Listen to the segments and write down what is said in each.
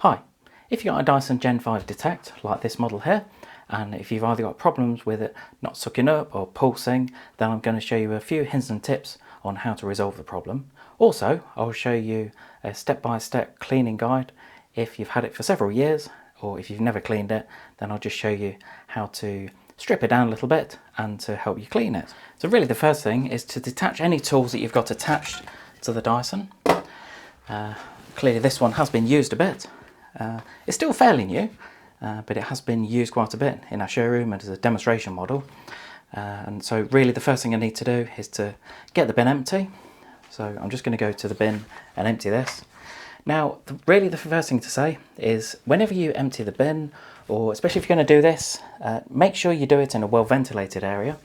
Hi, if you've got a Dyson Gen 5 Detect like this model here, and if you've either got problems with it not sucking up or pulsing, then I'm going to show you a few hints and tips on how to resolve the problem. Also, I'll show you a step-by-step cleaning guide if you've had it for several years, or if you've never cleaned it, then I'll just show you how to strip it down a little bit and to help you clean it. So really the first thing is to detach any tools that you've got attached to the Dyson. Clearly this one has been used a bit. It's still fairly new, but it has been used quite a bit in our showroom and as a demonstration model. And so really the first thing I need to do is to get the bin empty. So I'm just going to go to the bin and empty this. Now, really the first thing to say is whenever you empty the bin, or especially if you're going to do this, make sure you do it in a well-ventilated area.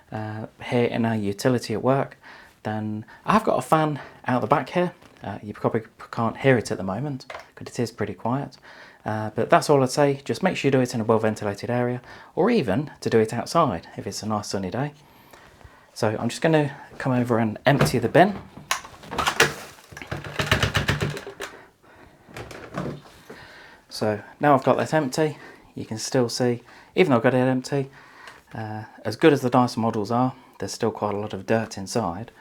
Here in our utility at work, then I've got a fan out the back here. You probably can't hear it at the moment because it is pretty quiet. But that's all I'd say. Just make sure you do it in a well-ventilated area, or even to do it outside if it's a nice sunny day. So I'm just going to come over and empty the bin. So now I've got that empty, you can still see, even though I've got it empty, as good as the Dyson models are, there's still quite a lot of dirt inside.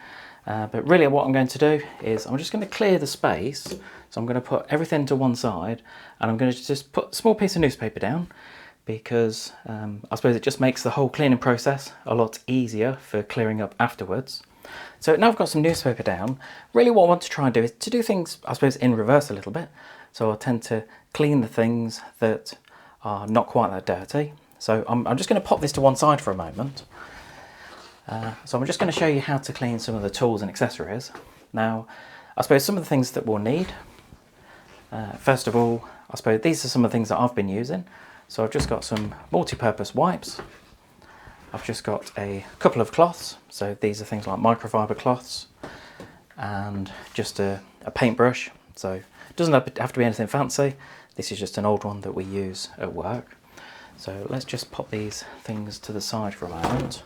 But really what I'm going to do is I'm just going to clear the space. So I'm going to put everything to one side and I'm going to just put a small piece of newspaper down because I suppose it just makes the whole cleaning process a lot easier for clearing up afterwards. So now I've got some newspaper down, really what I want to try and do is to do things, I suppose, in reverse a little bit. So I tend to clean the things that are not quite that dirty. So I'm just going to pop this to one side for a moment. So I'm just going to show you how to clean some of the tools and accessories. Now, I suppose some of the things that we'll need. First of all, I suppose these are some of the things that I've been using. So I've just got some multi-purpose wipes. I've just got a couple of cloths. So these are things like microfiber cloths and just a paintbrush. So it doesn't have to be anything fancy. This is just an old one that we use at work. So let's just pop these things to the side for a moment.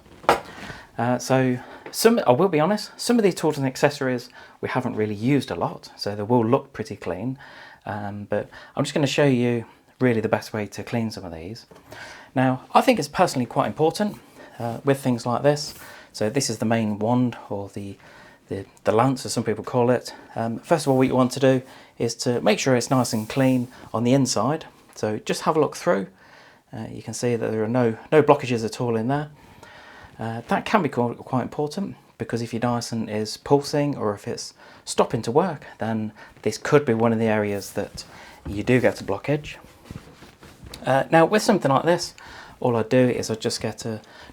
So I will be honest, some of these tools and accessories we haven't really used a lot, so they will look pretty clean. But I'm just going to show you really the best way to clean some of these. Now, I think it's personally quite important with things like this. So this is the main wand, or the lance as some people call it. First of all, what you want to do is to make sure it's nice and clean on the inside. So just have a look through. You can see that there are no blockages at all in there. That can be quite important because if your Dyson is pulsing or if it's stopping to work, then this could be one of the areas that you do get a blockage. Now with something like this, all I do is I just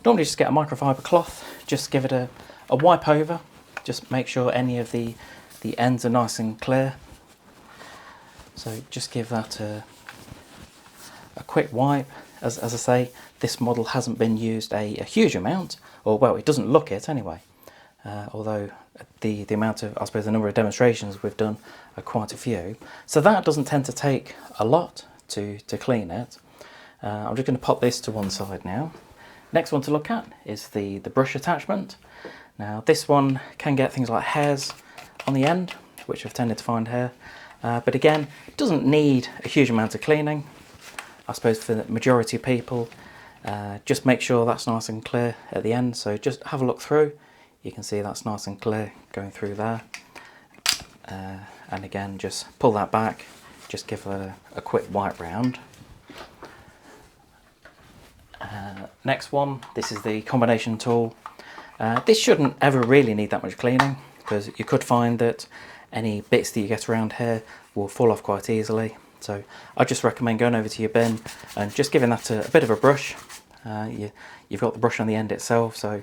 normally just get a microfiber cloth, just give it a wipe over, just make sure any of the ends are nice and clear. So just give that a quick wipe. As I say, this model hasn't been used a huge amount, or well, it doesn't look it anyway. Although the amount of, I suppose, the number of demonstrations we've done are quite a few. So that doesn't tend to take a lot to clean it. I'm just going to pop this to one side now. Next one to look at is the brush attachment. Now this one can get things like hairs on the end, which I've tended to find here. But again, it doesn't need a huge amount of cleaning. I suppose for the majority of people, just make sure that's nice and clear at the end. So just have a look through. You can see that's nice and clear going through there. And again, just pull that back. Just give it a quick wipe round. Next one, this is the combination tool. This shouldn't ever really need that much cleaning because you could find that any bits that you get around here will fall off quite easily. So I just recommend going over to your bin and just giving that a bit of a brush. You've got the brush on the end itself, so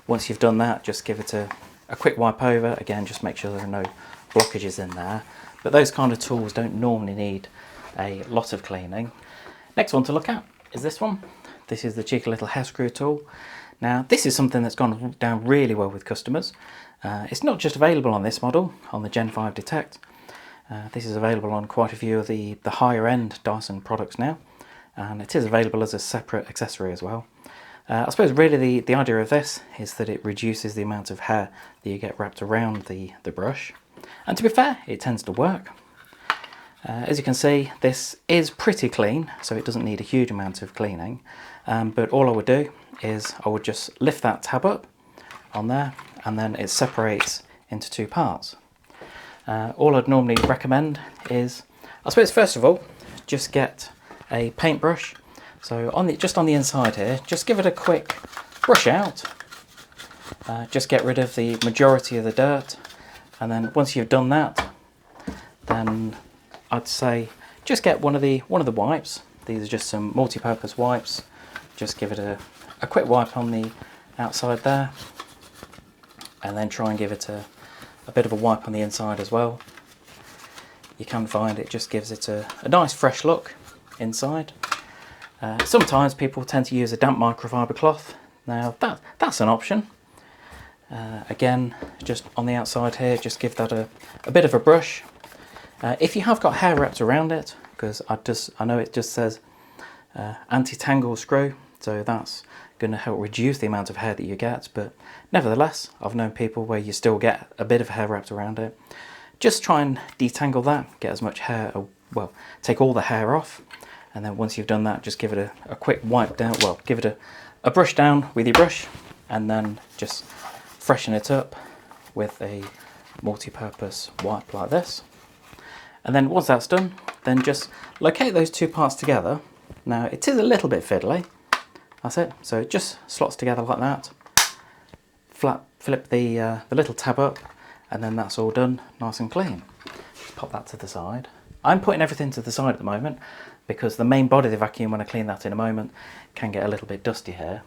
once you've done that, just give it a quick wipe over. Again, just make sure there are no blockages in there. But those kind of tools don't normally need a lot of cleaning. Next one to look at is this one. This is the cheeky little hair screw tool. Now this is something that's gone down really well with customers. It's not just available on this model, on the Gen 5 Detect. This is available on quite a few of the higher end Dyson products now, and it is available as a separate accessory as well. I suppose really the idea of this is that it reduces the amount of hair that you get wrapped around the brush. And to be fair, it tends to work. As you can see, this is pretty clean, so it doesn't need a huge amount of cleaning. But all I would do is I would just lift that tab up on there, and then it separates into two parts. All I'd normally recommend is, I suppose first of all, just get a paintbrush. So just on the inside here, just give it a quick brush out. Just get rid of the majority of the dirt, and then once you've done that, then I'd say just get one of the wipes. These are just some multi-purpose wipes. Just give it a quick wipe on the outside there, and then try and give it a bit of a wipe on the inside as well. You can find it just gives it a nice fresh look inside. Sometimes people tend to use a damp microfiber cloth. Now that's an option. Again, just on the outside here, just give that a bit of a brush. If you have got hair wrapped around it, because I know it just says anti-tangle screw, so that's going to help reduce the amount of hair that you get, but nevertheless, I've known people where you still get a bit of hair wrapped around it. Just try and detangle that, get as much hair, well, take all the hair off, and then once you've done that, just give it a quick wipe down, well, give it a brush down with your brush, and then just freshen it up with a multi-purpose wipe like this. And then once that's done, then just locate those two parts together. Now it is a little bit fiddly, that's it, so it just slots together like that. Flip the little tab up, and then that's all done nice and clean. Just pop that to the side. I'm putting everything to the side at the moment because the main body of the vacuum, when I clean that in a moment, can get a little bit dusty here.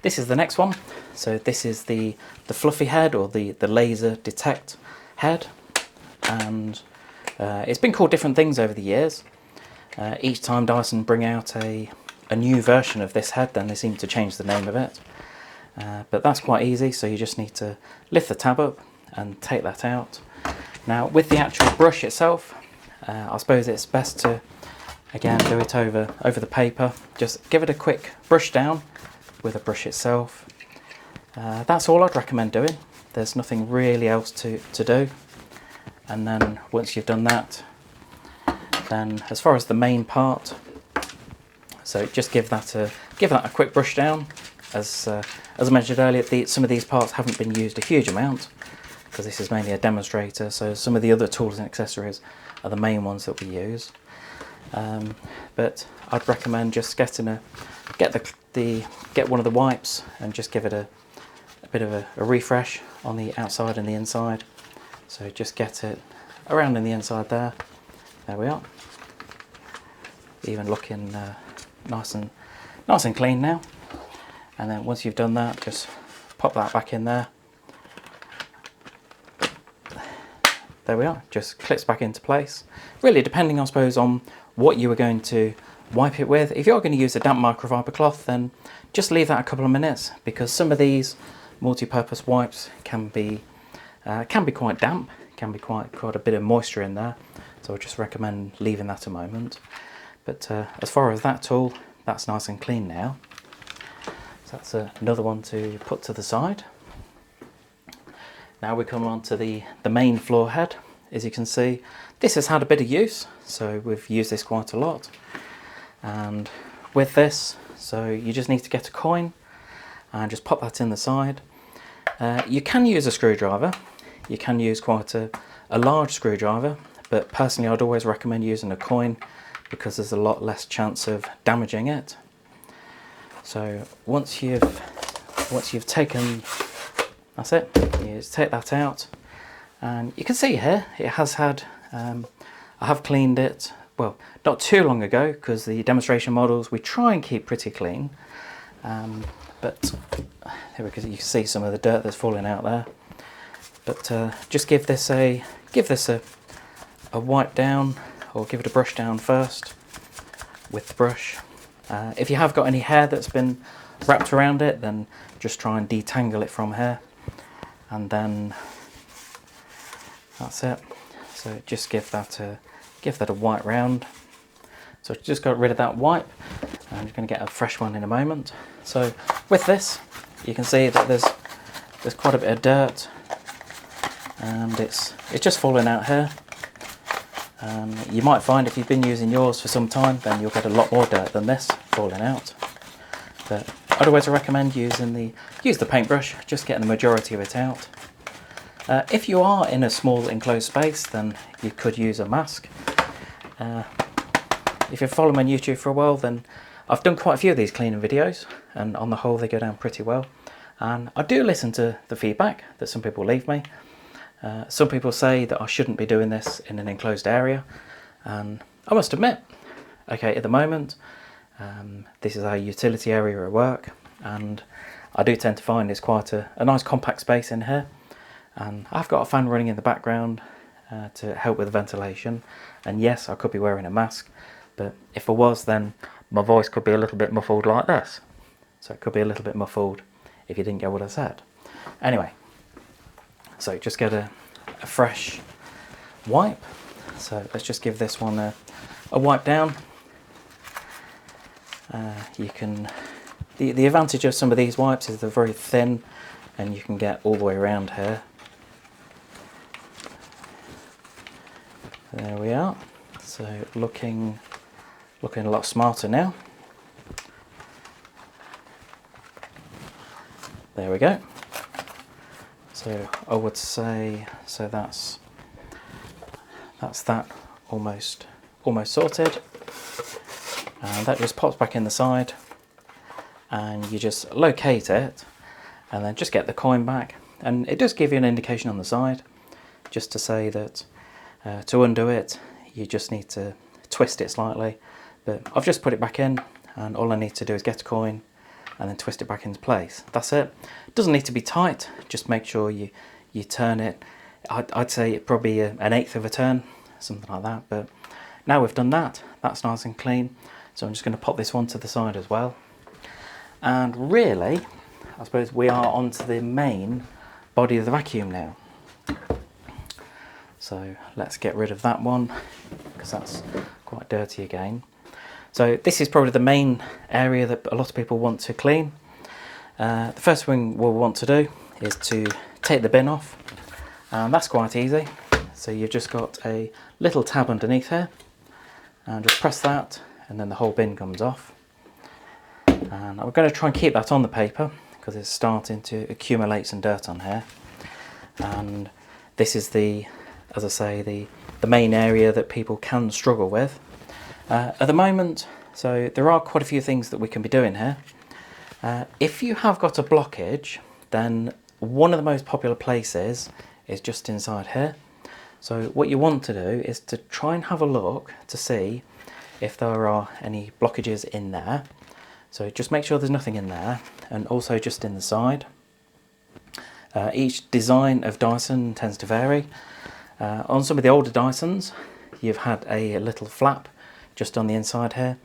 This is the next one. So this is the fluffy head, or the laser detect head, and it's been called different things over the years. Each time Dyson bring out a new version of this head, then they seem to change the name of it. But that's quite easy, so you just need to lift the tab up and take that out. Now with the actual brush itself, I suppose it's best to again do it over the paper. Just give it a quick brush down with the brush itself. That's all I'd recommend doing. There's nothing really else to do. And then once you've done that, then as far as the main part, so just give that a quick brush down. As I mentioned earlier, some of these parts haven't been used a huge amount because this is mainly a demonstrator, so some of the other tools and accessories are the main ones that we use. But I'd recommend just get one of the wipes and just give it a bit of a refresh on the outside and the inside. So just get it around in the inside there. There we are. Even looking nice and clean now. And then once you've done that, just pop that back in there. There we are, just clips back into place. Really depending, I suppose, on what you were going to wipe it with. If you're going to use a damp microfiber cloth, then just leave that a couple of minutes, because some of these multi-purpose wipes can be quite damp, can be quite a bit of moisture in there. So I just recommend leaving that a moment. But as far as that tool, that's nice and clean now. So that's another one to put to the side. Now we come on to the main floor head. As you can see, this has had a bit of use, so we've used this quite a lot. And with this, so you just need to get a coin and just pop that in the side. You can use a screwdriver. You can use quite a large screwdriver, but personally I'd always recommend using a coin because there's a lot less chance of damaging it. So once you've taken, that's it, you just take that out, and you can see here it has had, I have cleaned it, well, not too long ago, because the demonstration models we try and keep pretty clean, but here we go, you can see some of the dirt that's falling out there. But just give this a wipe down, or give it a brush down first with the brush. If you have got any hair that's been wrapped around it, then just try and detangle it from here, and then that's it. So just give that a wipe round. So just got rid of that wipe, and I'm just going to get a fresh one in a moment. So with this, you can see that there's quite a bit of dirt, and it's just falling out here. And you might find if you've been using yours for some time, then you'll get a lot more dirt than this falling out. But I'd always recommend use the paintbrush, just getting the majority of it out. If you are in a small enclosed space, then you could use a mask. If you've followed me on YouTube for a while, then I've done quite a few of these cleaning videos, and on the whole they go down pretty well. And I do listen to the feedback that some people leave me. Some people say that I shouldn't be doing this in an enclosed area, and I must admit, okay, at the moment, this is our utility area at work, and I do tend to find it's quite a nice compact space in here, and I've got a fan running in the background to help with the ventilation, and yes, I could be wearing a mask, but if I was, then my voice could be a little bit muffled like this, so it could be a little bit muffled if you didn't get what I said. Anyway, so just get a fresh wipe. So let's just give this one a wipe down. The advantage of some of these wipes is they're very thin and you can get all the way around here. There we are. So looking a lot smarter now. There we go. So I would say, so that's that almost sorted. And that just pops back in the side, and you just locate it, and then just get the coin back. And it does give you an indication on the side, just to say that to undo it, you just need to twist it slightly. But I've just put it back in, and all I need to do is get a coin and then twist it back into place. That's it. It doesn't need to be tight, just make sure you turn it. I'd say probably an eighth of a turn, something like that. But now we've done that, that's nice and clean. So I'm just going to pop this one to the side as well. And really, I suppose we are onto the main body of the vacuum now. So let's get rid of that one, because that's quite dirty again. So this is probably the main area that a lot of people want to clean. The first thing we'll want to do is to take the bin off, and that's quite easy. So you've just got a little tab underneath here, and just press that, and then the whole bin comes off. And I'm going to try and keep that on the paper because it's starting to accumulate some dirt on here. And this is as I say, the main area that people can struggle with. At the moment, so there are quite a few things that we can be doing here. If you have got a blockage, then one of the most popular places is just inside here. So what you want to do is to try and have a look to see if there are any blockages in there. So just make sure there's nothing in there, and also just in the side. Each design of Dyson tends to vary. On some of the older Dysons, you've had a little flap just on the inside here,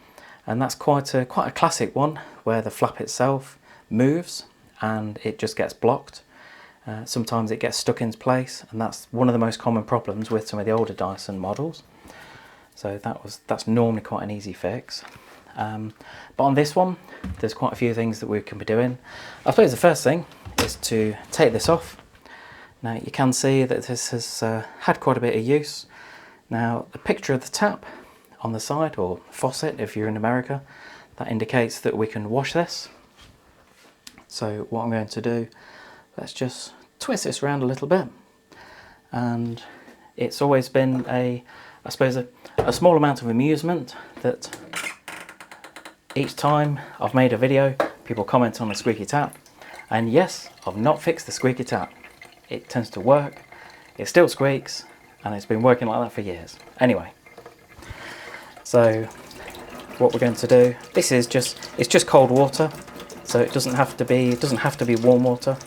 and that's quite a classic one where the flap itself moves and it just gets blocked. Sometimes it gets stuck into place, and that's one of the most common problems with some of the older Dyson models. So that's normally quite an easy fix. But on this one, there's quite a few things that we can be doing. I suppose the first thing is to take this off. Now you can see that this has had quite a bit of use. Now the picture of the tap on the side, or faucet if you're in America, that indicates that we can wash this. So what I'm going to do, let's just twist this around a little bit. And it's always been I suppose a small amount of amusement that each time I've made a video, people comment on the squeaky tap. And yes, I've not fixed the squeaky tap. It tends to work, it still squeaks, and it's been working like that for years. Anyway, so what we're going to do, it's just cold water, so it doesn't have to be warm water.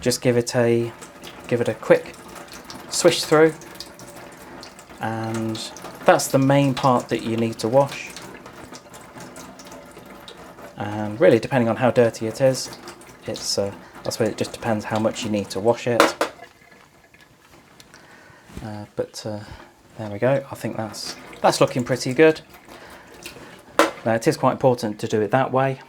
Just give it a quick swish through, and that's the main part that you need to wash. And really, depending on how dirty it is, I suppose it just depends how much you need to wash it. But there we go. I think that's looking pretty good. Now it is quite important to do it that way.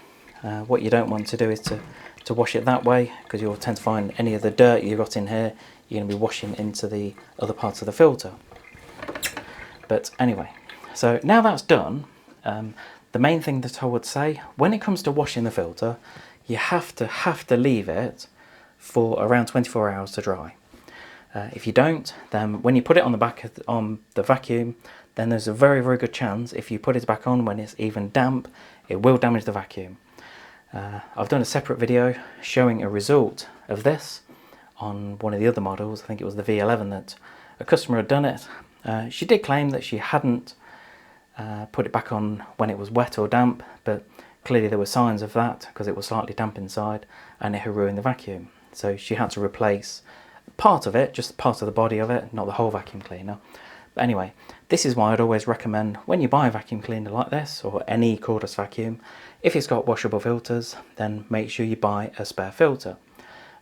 What you don't want to do is to wash it that way, because you'll tend to find any of the dirt you've got in here, you're going to be washing into the other parts of the filter. But anyway, so now that's done, the main thing that I would say, when it comes to washing the filter, you have to leave it for around 24 hours to dry. If you don't, then when you put it on the back on the vacuum, then there's a very, very good chance if you put it back on when it's even damp, it will damage the vacuum. I've done a separate video showing a result of this on one of the other models. I think it was the V11 that a customer had done it. She did claim that she hadn't put it back on when it was wet or damp, but clearly there were signs of that because it was slightly damp inside and it had ruined the vacuum. So she had to replace part of it, just part of the body of it, not the whole vacuum cleaner. But anyway, this is why I'd always recommend when you buy a vacuum cleaner like this, or any cordless vacuum, if it's got washable filters, then make sure you buy a spare filter.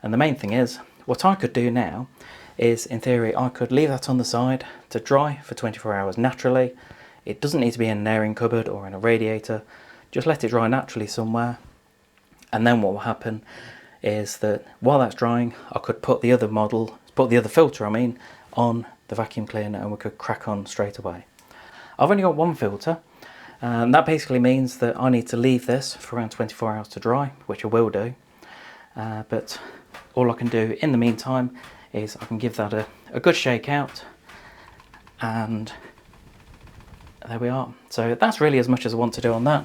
And the main thing is, what I could do now is, in theory, I could leave that on the side to dry for 24 hours naturally. It doesn't need to be in an airing cupboard or in a radiator. Just let it dry naturally somewhere. And then what will happen is that while that's drying, I could put the other filter on the vacuum cleaner, and we could crack on straight away. I've only got one filter, and that basically means that I need to leave this for around 24 hours to dry, which I will do. But all I can do in the meantime is I can give that a good shake out, and there we are. So that's really as much as I want to do on that.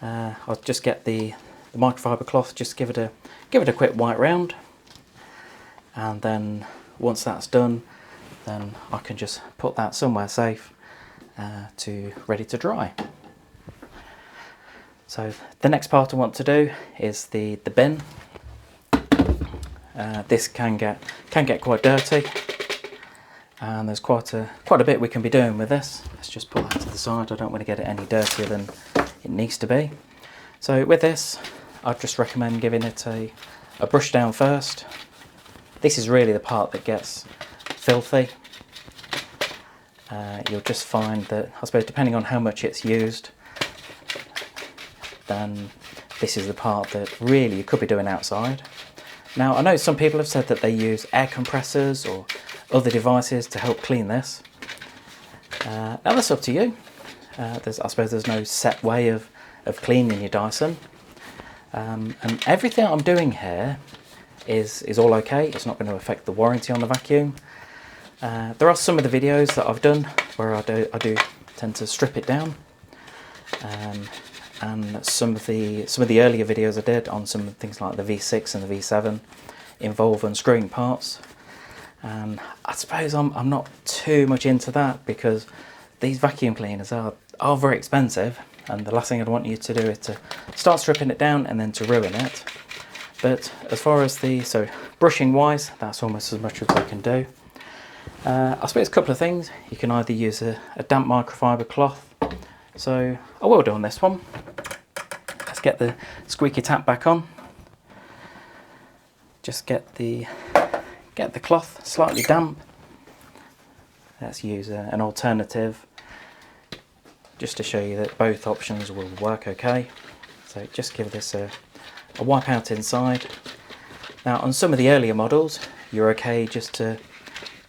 I'll just get the microfiber cloth, just give it a quick wipe round, and then once that's done, then I can just put that somewhere safe ready to dry. So the next part I want to do is the bin. This can get quite dirty, and there's quite a bit we can be doing with this. Let's just put that to the side. I don't want to get it any dirtier than it needs to be. So with this, I'd just recommend giving it a brush down first. This is really the part that gets filthy. You'll just find that, I suppose, depending on how much it's used, then this is the part that really you could be doing outside. Now, I know some people have said that they use air compressors or other devices to help clean this. Now that's up to you. I suppose there's no set way of cleaning your Dyson. And everything I'm doing here is all okay. It's not going to affect the warranty on the vacuum. There are some of the videos that I've done where I do tend to strip it down, and some of the earlier videos I did on some things like the V6 and the V7 involve unscrewing parts. And I suppose I'm not too much into that because these vacuum cleaners are very expensive, and the last thing I'd want you to do is to start stripping it down and then to ruin it. But as far as brushing wise, that's almost as much as I can do. I suppose a couple of things. You can either use a damp microfiber cloth. So I will do on this one. Let's get the squeaky tap back on. Just get the cloth slightly damp. Let's use an alternative just to show you that both options will work okay. So just give this a wipe out inside. Now on some of the earlier models, you're okay just to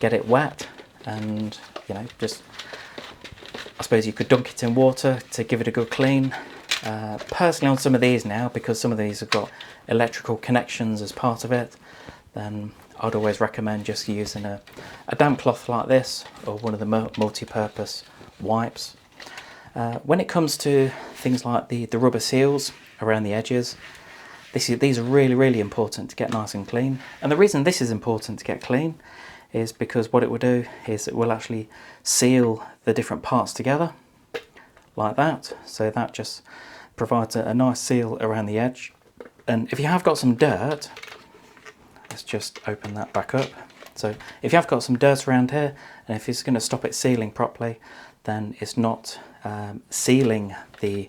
get it wet, and just, I suppose you could dunk it in water to give it a good clean. Personally, on some of these now, because some of these have got electrical connections as part of it, then I'd always recommend just using a damp cloth like this, or one of the multi-purpose wipes. When it comes to things like the rubber seals around the edges, these are really, really important to get nice and clean. And the reason this is important to get clean is because what it will do is it will actually seal the different parts together like that. So that just provides a nice seal around the edge. And if you have got some dirt, let's just open that back up. So if you have got some dirt around here, and if it's going to stop it sealing properly, then it's not sealing the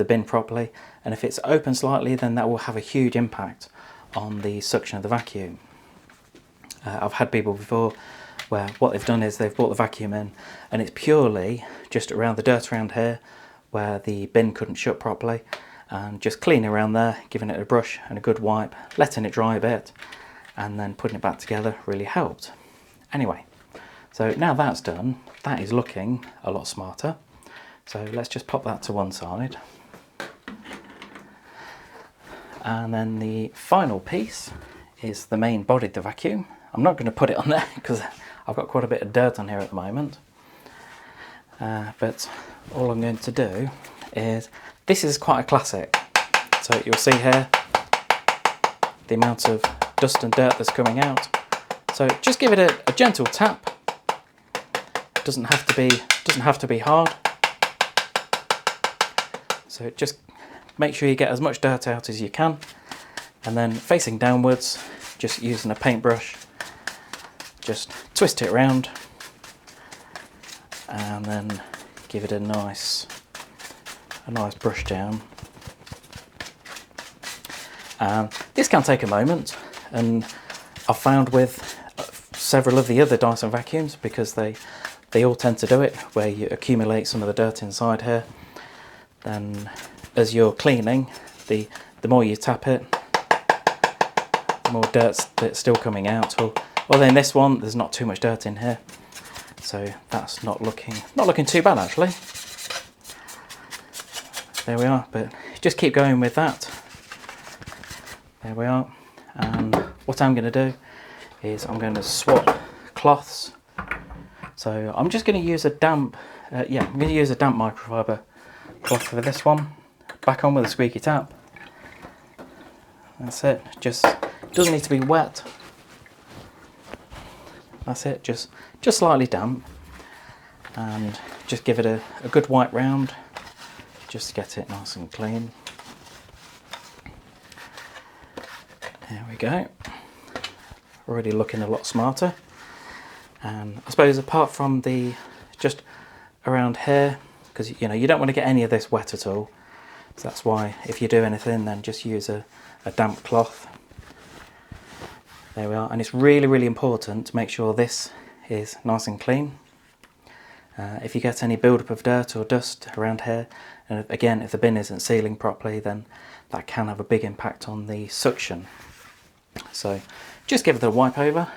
bin properly. And if it's open slightly, then that will have a huge impact on the suction of the vacuum. I've had people before where what they've done is they've brought the vacuum in, and it's purely just around the dirt around here where the bin couldn't shut properly, and just cleaning around there, giving it a brush and a good wipe, letting it dry a bit, and then putting it back together really helped. Anyway, So now that's done, that is looking a lot smarter. So let's just pop that to one side. And then the final piece is the main body of the vacuum. I'm not going to put it on there because I've got quite a bit of dirt on here at the moment. But all I'm going to do is, this is quite a classic. So you'll see here the amount of dust and dirt that's coming out. So just give it a gentle tap. Doesn't have to be hard. So just make sure you get as much dirt out as you can, and then facing downwards, just using a paintbrush, just twist it around and then give it a nice brush down. This can take a moment, and I've found with several of the other Dyson vacuums, because they all tend to do it, where you accumulate some of the dirt inside here, then as you're cleaning, the more you tap it, the more dirt's still coming out. Well, then this one, there's not too much dirt in here, so that's not looking too bad actually. There we are, but just keep going with that. There we are. And what I'm going to do is I'm going to swap cloths. So I'm just going to use a damp, I'm going to use a damp microfiber cloth for this one. Back on with a squeaky tap. That's it. Just doesn't need to be wet. That's it. Just slightly damp, and just give it a good wipe round, just to get it nice and clean. There we go. Already looking a lot smarter. And I suppose apart from just around here, because you don't want to get any of this wet at all. So that's why if you do anything, then just use a damp cloth. There we are. And it's really, really important to make sure this is nice and clean. If you get any buildup of dirt or dust around here, and again, if the bin isn't sealing properly, then that can have a big impact on the suction. So just give it a wipe over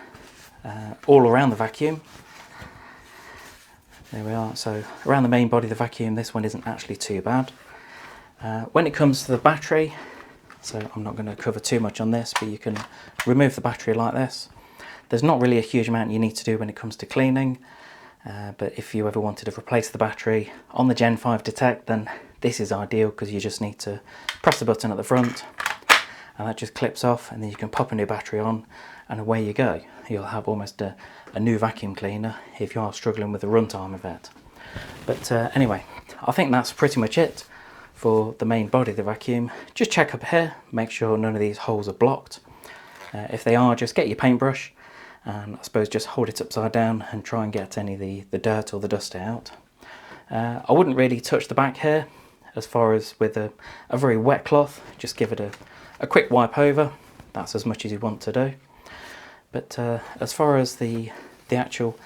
all around the vacuum. There we are. So around the main body of the vacuum, this one isn't actually too bad. When it comes to the battery, so I'm not going to cover too much on this, but you can remove the battery like this. There's not really a huge amount you need to do when it comes to cleaning, but if you ever wanted to replace the battery on the Gen 5 Detect, then this is ideal, because you just need to press the button at the front and that just clips off, and then you can pop a new battery on and away you go. You'll have almost a new vacuum cleaner if you are struggling with the runtime of it. But anyway, I think that's pretty much it for the main body of the vacuum. Just check up here, make sure none of these holes are blocked. If they are, just get your paintbrush and I suppose just hold it upside down and try and get any of the dirt or the dust out. I wouldn't really touch the back here, as far as with a very wet cloth. Just give it a quick wipe over. That's as much as you want to do. But as far as the actual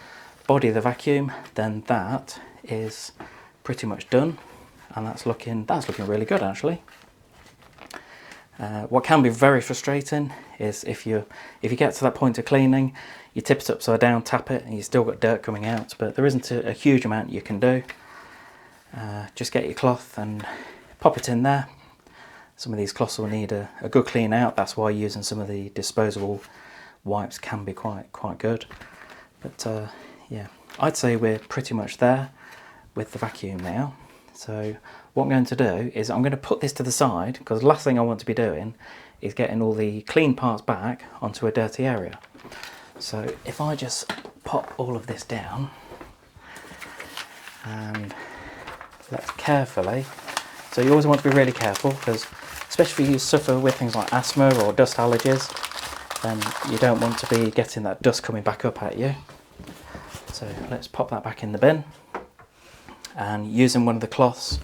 body of the vacuum, then that is pretty much done, and that's looking really good actually. What can be very frustrating is if you get to that point of cleaning, you tip it upside down, tap it, and you still got dirt coming out. But there isn't a huge amount you can do. Just get your cloth and pop it in there. Some of these cloths will need a good clean out. That's why using some of the disposable wipes can be quite good. But yeah, I'd say we're pretty much there with the vacuum now. So what I'm going to do is I'm going to put this to the side, because the last thing I want to be doing is getting all the clean parts back onto a dirty area. So if I just pop all of this down and let's carefully, so you always want to be really careful, because especially if you suffer with things like asthma or dust allergies, then you don't want to be getting that dust coming back up at you. So let's pop that back in the bin, and using one of the cloths,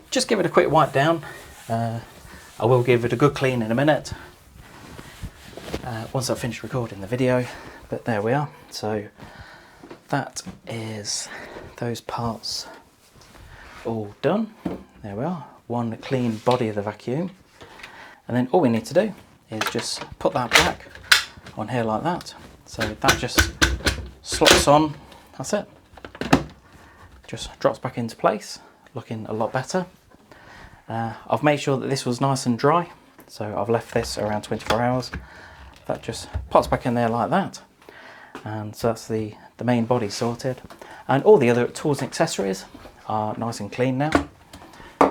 just give it a quick wipe down. I will give it a good clean in a minute once I've finished recording the video, but there we are. So that is those parts all done. There we are, one clean body of the vacuum, and then all we need to do is just put that back on here like that. So that just slots on that's it. Just drops back into place, looking a lot better. I've made sure that this was nice and dry, so I've left this around 24 hours. That just pops back in there like that. And so that's the main body sorted. And all the other tools and accessories are nice and clean now.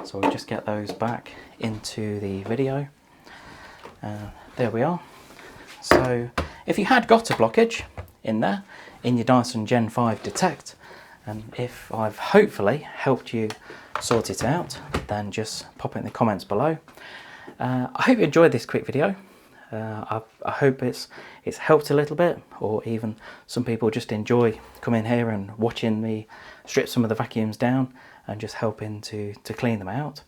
So we'll just get those back into the video. There we are. So if you had got a blockage in there, in your Dyson Gen 5 Detect, and if I've hopefully helped you sort it out, then just pop it in the comments below. I hope you enjoyed this quick video. I hope it's helped a little bit, or even some people just enjoy coming here and watching me strip some of the vacuums down and just helping to clean them out.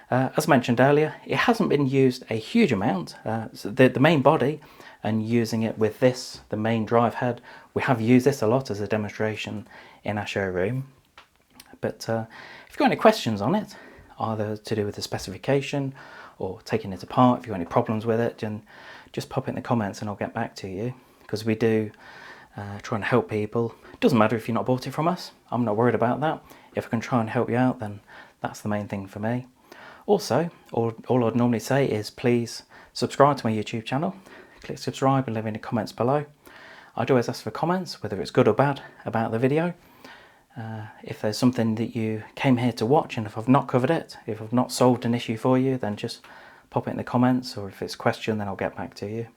As mentioned earlier, it hasn't been used a huge amount. So the main body, and using it with this, the main drive head, we have used this a lot as a demonstration in our showroom. But if you've got any questions on it, either to do with the specification or taking it apart, if you've got any problems with it, then just pop it in the comments and I'll get back to you, because we do try and help people. It doesn't matter if you've not bought it from us, I'm not worried about that. If I can try and help you out, then that's the main thing for me. Also, all I'd normally say is please subscribe to my YouTube channel, click subscribe and leave any comments below. I'd always ask for comments, whether it's good or bad, about the video. If there's something that you came here to watch and if I've not covered it, if I've not solved an issue for you, then just pop it in the comments, or if it's a question, then I'll get back to you.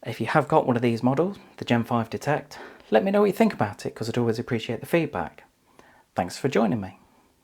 If you have got one of these models, the Gen 5 Detect, let me know what you think about it, because I'd always appreciate the feedback. Thanks for joining me.